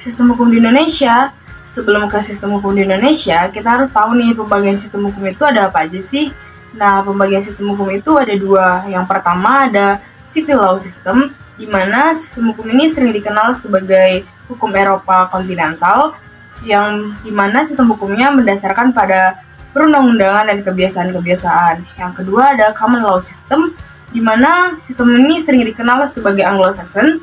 sistem hukum di Indonesia. Sebelum ke sistem hukum di Indonesia, kita harus tahu nih pembagian sistem hukum itu ada apa aja sih. Nah, pembagian sistem hukum itu ada dua. Yang pertama ada civil law system, di mana sistem hukum ini sering dikenal sebagai hukum Eropa kontinental, yang dimana sistem hukumnya mendasarkan pada perundang-undangan dan kebiasaan-kebiasaan. Yang kedua ada common law system, di mana sistem ini sering dikenal sebagai Anglo-Saxon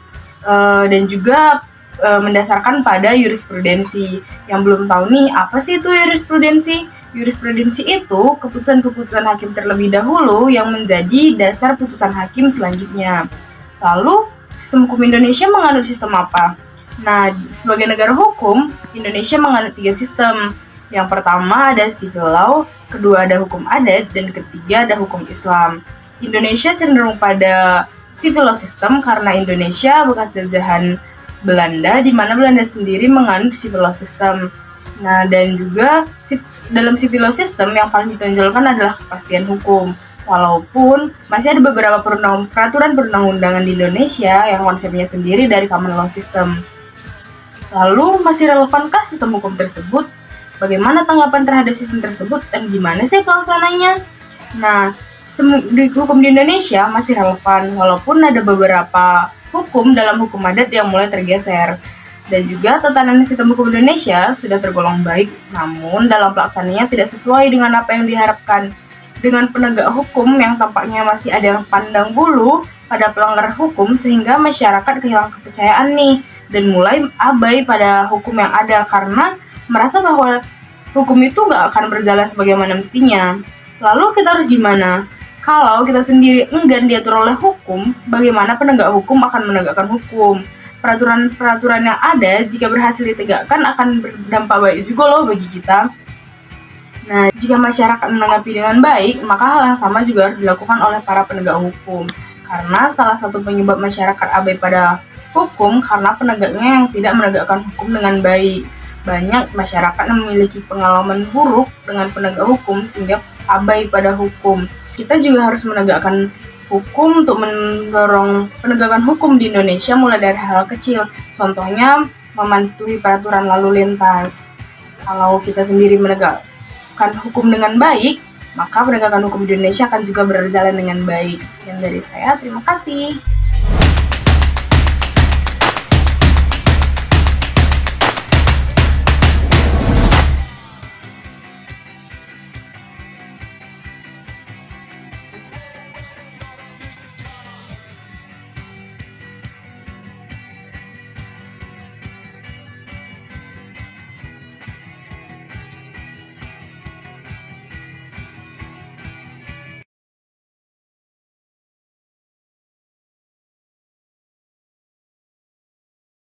dan juga mendasarkan pada jurisprudensi. Yang belum tahu nih, apa sih itu jurisprudensi? Jurisprudensi itu keputusan-keputusan hakim terlebih dahulu yang menjadi dasar putusan hakim selanjutnya. Lalu, sistem hukum Indonesia menganut sistem apa? Nah, sebagai negara hukum, Indonesia menganut 3 sistem. Yang pertama ada civil law, kedua ada hukum adat, dan ketiga ada hukum Islam. Indonesia cenderung pada civil law system karena Indonesia bekas jajahan Belanda, di mana Belanda sendiri menganut civil law system. Nah, dan juga dalam civil law system yang paling ditonjolkan adalah kepastian hukum. Walaupun masih ada beberapa peraturan perundang-undangan di Indonesia yang konsepnya sendiri dari common law system. Lalu, masih relevankah sistem hukum tersebut? Bagaimana tanggapan terhadap sistem tersebut dan gimana sih pelaksananya? Nah, sistem hukum di Indonesia masih relevan walaupun ada beberapa hukum dalam hukum adat yang mulai tergeser. Dan juga tatanan sistem hukum Indonesia sudah tergolong baik, namun dalam pelaksanaannya tidak sesuai dengan apa yang diharapkan. Dengan penegak hukum yang tampaknya masih ada yang pandang bulu pada pelanggar hukum sehingga masyarakat kehilangan kepercayaan nih dan mulai abai pada hukum yang ada karena merasa bahwa hukum itu nggak akan berjalan sebagaimana mestinya. Lalu kita harus gimana? Kalau kita sendiri enggan diatur oleh hukum, bagaimana penegak hukum akan menegakkan hukum? Peraturan-peraturan yang ada jika berhasil ditegakkan akan berdampak baik juga loh bagi kita. Nah, jika masyarakat menanggapi dengan baik, maka hal yang sama juga harus dilakukan oleh para penegak hukum. Karena salah satu penyebab masyarakat abai pada hukum karena penegaknya yang tidak menegakkan hukum dengan baik. Banyak masyarakat yang memiliki pengalaman buruk dengan penegak hukum sehingga abai pada hukum. Kita juga harus menegakkan hukum untuk mendorong penegakan hukum di Indonesia mulai dari hal kecil. Contohnya, mematuhi peraturan lalu lintas. Kalau kita sendiri menegakkan hukum dengan baik, maka penegakan hukum di Indonesia akan juga berjalan dengan baik. Sekian dari saya, terima kasih.